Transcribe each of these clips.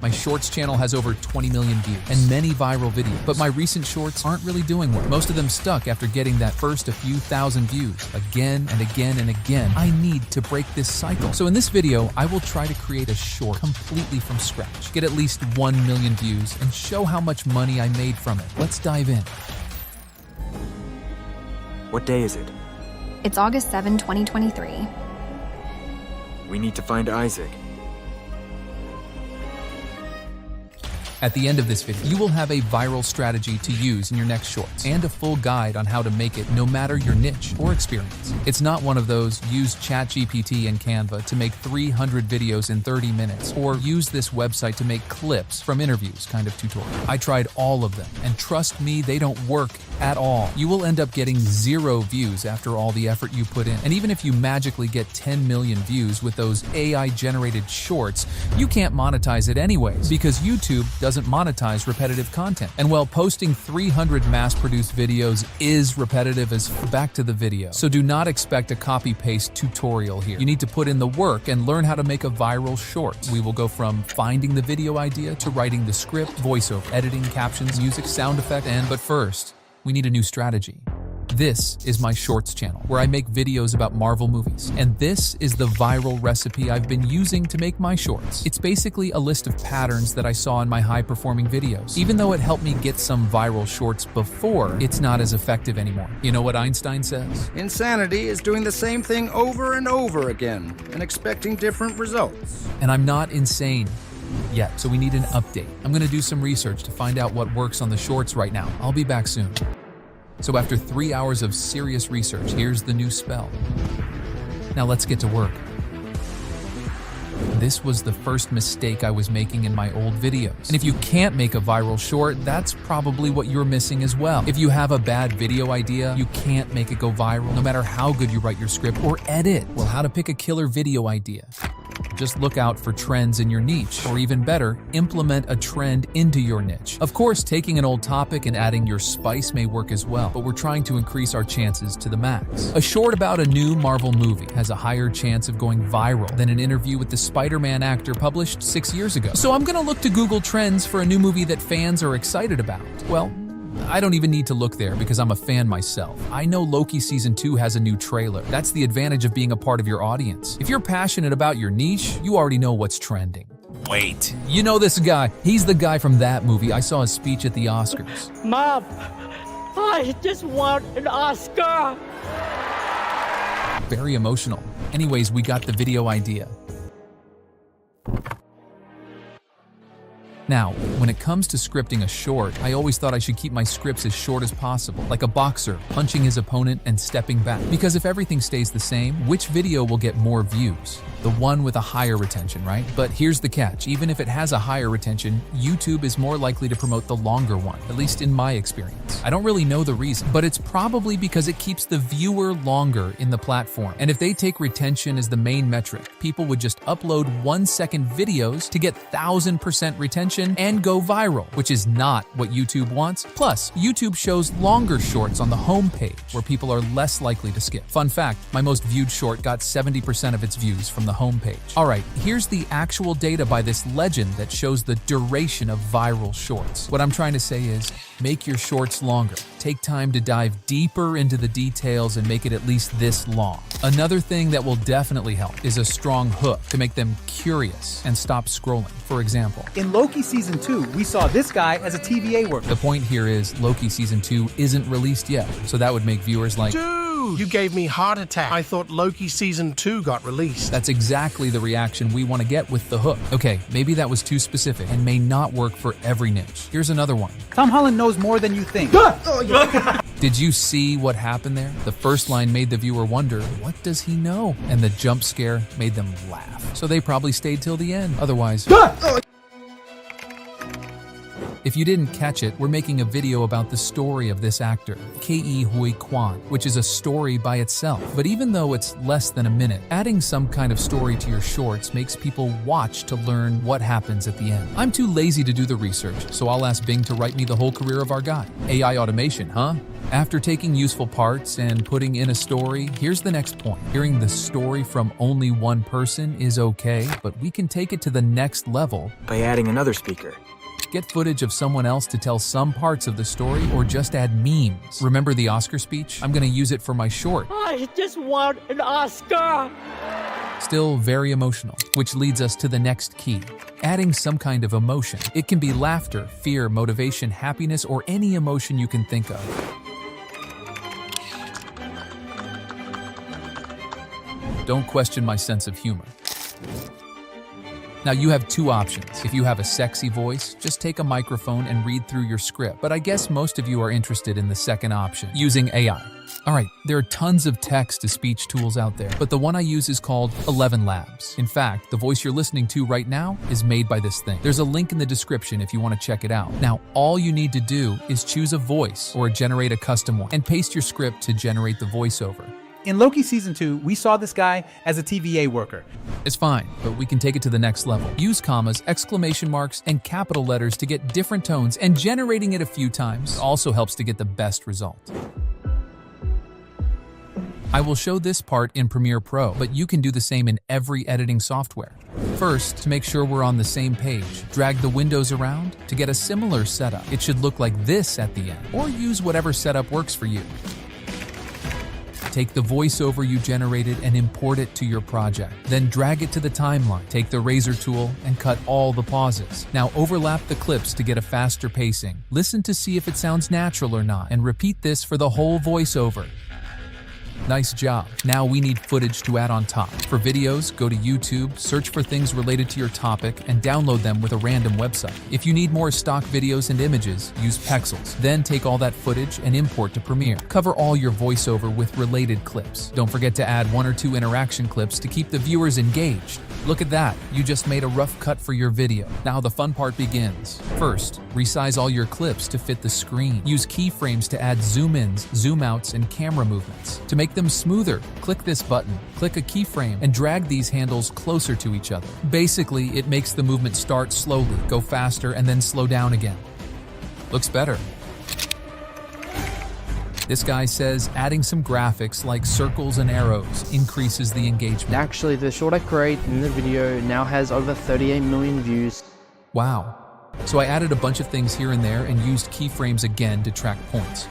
My Shorts channel has over 20 million views and many viral videos, but my recent shorts aren't really doing well. Most of them stuck after getting that first a few thousand views. Again and again and again, I need to break this cycle. So in this video, I will try to create a short completely from scratch, get at least 1 million views, and show how much money I made from it. Let's dive in. What day is it? It's August 7, 2023. We need to find Isaac. At the end of this video, you will have a viral strategy to use in your next shorts and a full guide on how to make it no matter your niche or experience. It's not one of those use ChatGPT and Canva to make 300 videos in 30 minutes or use this website to make clips from interviews kind of tutorial. I tried all of them, and trust me, they don't work at all. You will end up getting 0 views after all the effort you put in. And even if you magically get 10 million views with those AI-generated shorts, you can't monetize it anyways because YouTube doesn't monetize repetitive content. And while posting 300 mass-produced videos is repetitive as back to the video, so do not expect a copy-paste tutorial here. You need to put in the work and learn how to make a viral short. We will go from finding the video idea to writing the script, voiceover, editing, captions, music, sound effect, but first, we need a new strategy. This is my Shorts channel, where I make videos about Marvel movies. And this is the viral recipe I've been using to make my shorts. It's basically a list of patterns that I saw in my high-performing videos. Even though it helped me get some viral shorts before, it's not as effective anymore. You know what Einstein says? Insanity is doing the same thing over and over again and expecting different results. And I'm not insane yet, so we need an update. I'm gonna do some research to find out what works on the shorts right now. I'll be back soon. So after 3 hours of serious research, here's the new spell. Now let's get to work. This was the first mistake I was making in my old videos. And if you can't make a viral short, that's probably what you're missing as well. If you have a bad video idea, you can't make it go viral, no matter how good you write your script or edit. Well, how to pick a killer video idea? Just look out for trends in your niche, or even better, implement a trend into your niche. Of course, taking an old topic and adding your spice may work as well, but we're trying to increase our chances to the max. A short about a new Marvel movie has a higher chance of going viral than an interview with the Spider-Man actor published 6 years ago. So I'm gonna look to Google Trends for a new movie that fans are excited about. Well, I don't even need to look there because I'm a fan myself. I know Loki Season 2 has a new trailer. That's the advantage of being a part of your audience. If you're passionate about your niche, you already know what's trending. Wait, you know this guy. He's the guy from that movie. I saw his speech at the Oscars. Mom, I just want an Oscar. Very emotional. Anyways, we got the video idea. Now, when it comes to scripting a short, I always thought I should keep my scripts as short as possible, like a boxer punching his opponent and stepping back. Because if everything stays the same, which video will get more views? The one with a higher retention, right? But here's the catch. Even if it has a higher retention, YouTube is more likely to promote the longer one, at least in my experience. I don't really know the reason, but it's probably because it keeps the viewer longer in the platform. And if they take retention as the main metric, people would just upload 1-second videos to get 1000% retention and go viral, which is not what YouTube wants. Plus, YouTube shows longer shorts on the homepage where people are less likely to skip. Fun fact, my most viewed short got 70% of its views from the homepage. Alright, here's the actual data by this legend that shows the duration of viral shorts. What I'm trying to say is, make your shorts longer. Take time to dive deeper into the details and make it at least this long. Another thing that will definitely help is a strong hook to make them curious and stop scrolling. For example, in Loki Season 2, we saw this guy as a TVA worker. The point here is Loki Season 2 isn't released yet, so that would make viewers like, Dude, you gave me heart attack. I thought Loki Season 2 got released. That's exactly the reaction we want to get with the hook. Okay, maybe that was too specific and may not work for every niche. Here's another one. Tom Holland knows more than you think. Did you see what happened there? The first line made the viewer wonder, what does he know? And the jump scare made them laugh. So they probably stayed till the end. Otherwise, If you didn't catch it, we're making a video about the story of this actor, Ke Huy Quan, which is a story by itself. But even though it's less than a minute, adding some kind of story to your shorts makes people watch to learn what happens at the end. I'm too lazy to do the research, so I'll ask Bing to write me the whole career of our guy. AI automation, huh? After taking useful parts and putting in a story, here's the next point. Hearing the story from only one person is okay, but we can take it to the next level By adding another speaker. get footage of someone else to tell some parts of the story, or just add memes. Remember the Oscar speech? I'm gonna use it for my short. I just want an Oscar. Still very emotional, which leads us to the next key. Adding some kind of emotion. It can be laughter, fear, motivation, happiness, or any emotion you can think of. Don't question my sense of humor. Now you have two options. If you have a sexy voice, just take a microphone and read through your script. But I guess most of you are interested in the second option, using AI. Alright, there are tons of text-to-speech tools out there, but the one I use is called 11 Labs. In fact, the voice you're listening to right now is made by this thing. There's a link in the description if you want to check it out. Now, all you need to do is choose a voice or generate a custom one and paste your script to generate the voiceover. In Loki Season 2, we saw this guy as a TVA worker. It's fine, but we can take it to the next level. Use commas, exclamation marks, and capital letters to get different tones, and generating it a few times also helps to get the best result. I will show this part in Premiere Pro, but you can do the same in every editing software. First, to make sure we're on the same page, drag the windows around to get a similar setup. It should look like this at the end, or use whatever setup works for you. Take the voiceover you generated and import it to your project. Then drag it to the timeline. Take the razor tool and cut all the pauses. Now overlap the clips to get a faster pacing. Listen to see if it sounds natural or not, and repeat this for the whole voiceover. Nice job. Now we need footage to add on top. For videos, go to YouTube, search for things related to your topic, and download them with a random website. If you need more stock videos and images, use Pexels. Then take all that footage and import to Premiere. Cover all your voiceover with related clips. Don't forget to add 1 or 2 interaction clips to keep the viewers engaged. Look at that, you just made a rough cut for your video. Now the fun part begins. First, resize all your clips to fit the screen. Use keyframes to add zoom-ins, zoom-outs, and camera movements. To make them smoother, click this button, click a keyframe, and drag these handles closer to each other. Basically, it makes the movement start slowly, go faster, and then slow down again. Looks better. This guy says adding some graphics like circles and arrows increases the engagement. Actually, the short I created in the video now has over 38 million views. Wow. So I added a bunch of things here and there and used keyframes again to track points.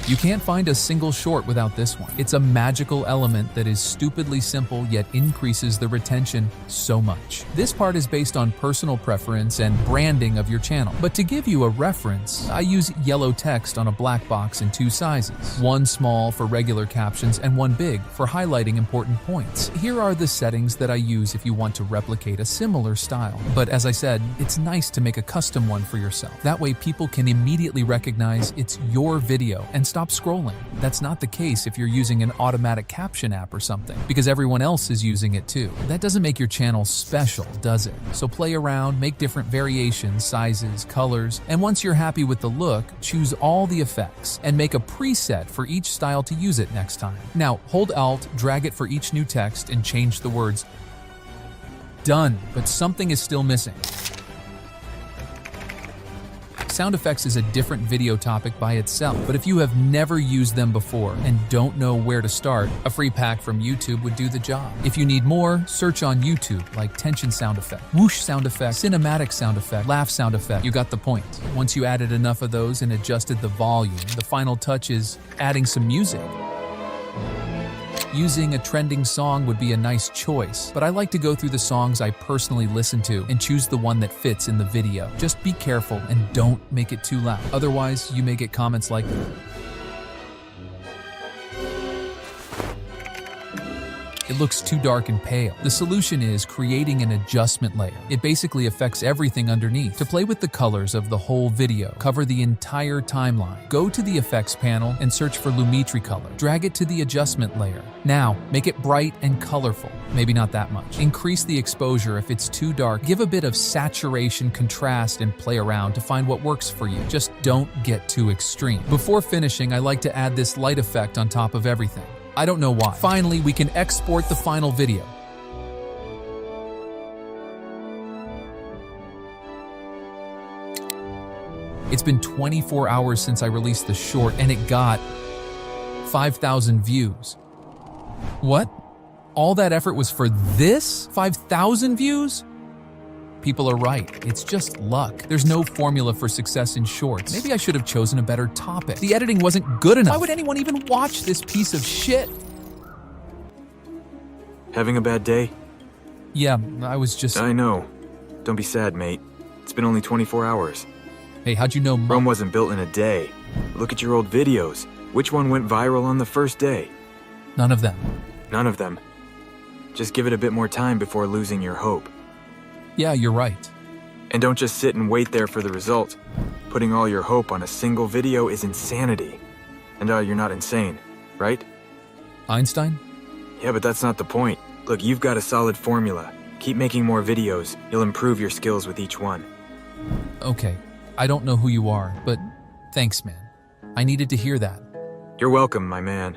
You can't find a single short without this one. It's a magical element that is stupidly simple yet increases the retention so much. This part is based on personal preference and branding of your channel. But to give you a reference, I use yellow text on a black box in 2 sizes. One small for regular captions and one big for highlighting important points. Here are the settings that I use if you want to replicate a similar style. But as I said, it's nice to make a custom one for yourself. That way people can immediately recognize it's your video and stop scrolling. That's not the case if you're using an automatic caption app or something, because everyone else is using it too. That doesn't make your channel special, does it? So play around, make different variations, sizes, colors, and once you're happy with the look, choose all the effects and make a preset for each style to use it next time. Now, hold Alt, drag it for each new text, and change the words. Done, but something is still missing. Sound effects is a different video topic by itself, but if you have never used them before and don't know where to start, a free pack from YouTube would do the job. If you need more, search on YouTube, like tension sound effect, whoosh sound effect, cinematic sound effect, laugh sound effect. You got the point. Once you added enough of those and adjusted the volume, the final touch is adding some music. Using a trending song would be a nice choice, but I like to go through the songs I personally listen to and choose the one that fits in the video. Just be careful and don't make it too loud. Otherwise, you may get comments like, "It looks too dark and pale. The solution is creating an adjustment layer. It basically affects everything underneath. To play with the colors of the whole video, cover the entire timeline. Go to the effects panel and search for Lumetri color. Drag it to the adjustment layer. Now, make it bright and colorful. Maybe not that much. Increase the exposure if it's too dark. Give a bit of saturation, contrast, and play around to find what works for you. Just don't get too extreme. Before finishing, I like to add this light effect on top of everything. I don't know why. Finally, we can export the final video. It's been 24 hours since I released the short, and it got 5,000 views. What? All that effort was for this? 5,000 views? People are right. It's just luck. There's no formula for success in shorts. Maybe I should have chosen a better topic. The editing wasn't good enough. Why would anyone even watch this piece of shit? Having a bad day? Yeah, I was just... I know. Don't be sad, mate. It's been only 24 hours. Hey, how'd you know Rome wasn't built in a day. Look at your old videos. Which one went viral on the first day? None of them. None of them. Just give it a bit more time before losing your hope. Yeah, you're right. And don't just sit and wait there for the result. Putting all your hope on a single video is insanity. And you're not insane, right? Einstein? Yeah, but that's not the point. Look, you've got a solid formula. Keep making more videos. You'll improve your skills with each one. Okay, I don't know who you are, but thanks, man. I needed to hear that. You're welcome, my man.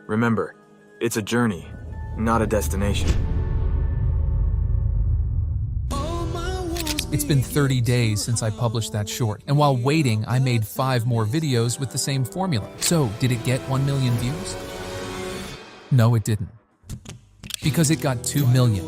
Remember, it's a journey, not a destination. It's been 30 days since I published that short, and while waiting, I made 5 more videos with the same formula. So, did it get 1 million views? No, it didn't. Because it got 2 million.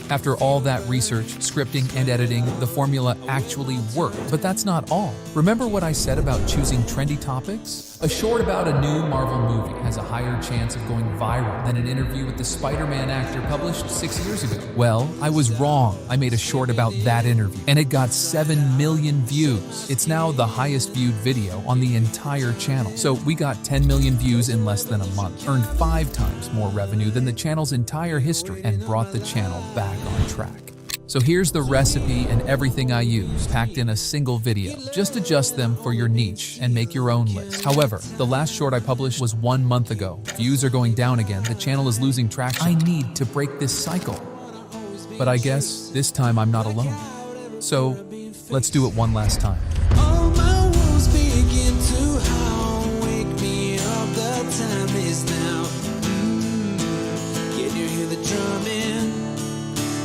After all that research, scripting, and editing, the formula actually worked. But that's not all. Remember what I said about choosing trendy topics? A short about a new Marvel movie has a higher chance of going viral than an interview with the Spider-Man actor published 6 years ago. Well, I was wrong. I made a short about that interview, and it got 7 million views. It's now the highest viewed video on the entire channel. So we got 10 million views in less than a month, earned 5 times more revenue than the channel's entire history, and brought the channel back on track. So here's the recipe and everything I use, packed in a single video. Just adjust them for your niche and make your own list. However, the last short I published was 1 month ago. Views are going down again, the channel is losing traction. I need to break this cycle. But I guess this time I'm not alone. So let's do it one last time. All my wounds begin to howl. Wake me up, the time is now. Can you hear the drumming?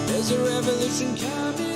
There's a revolution coming.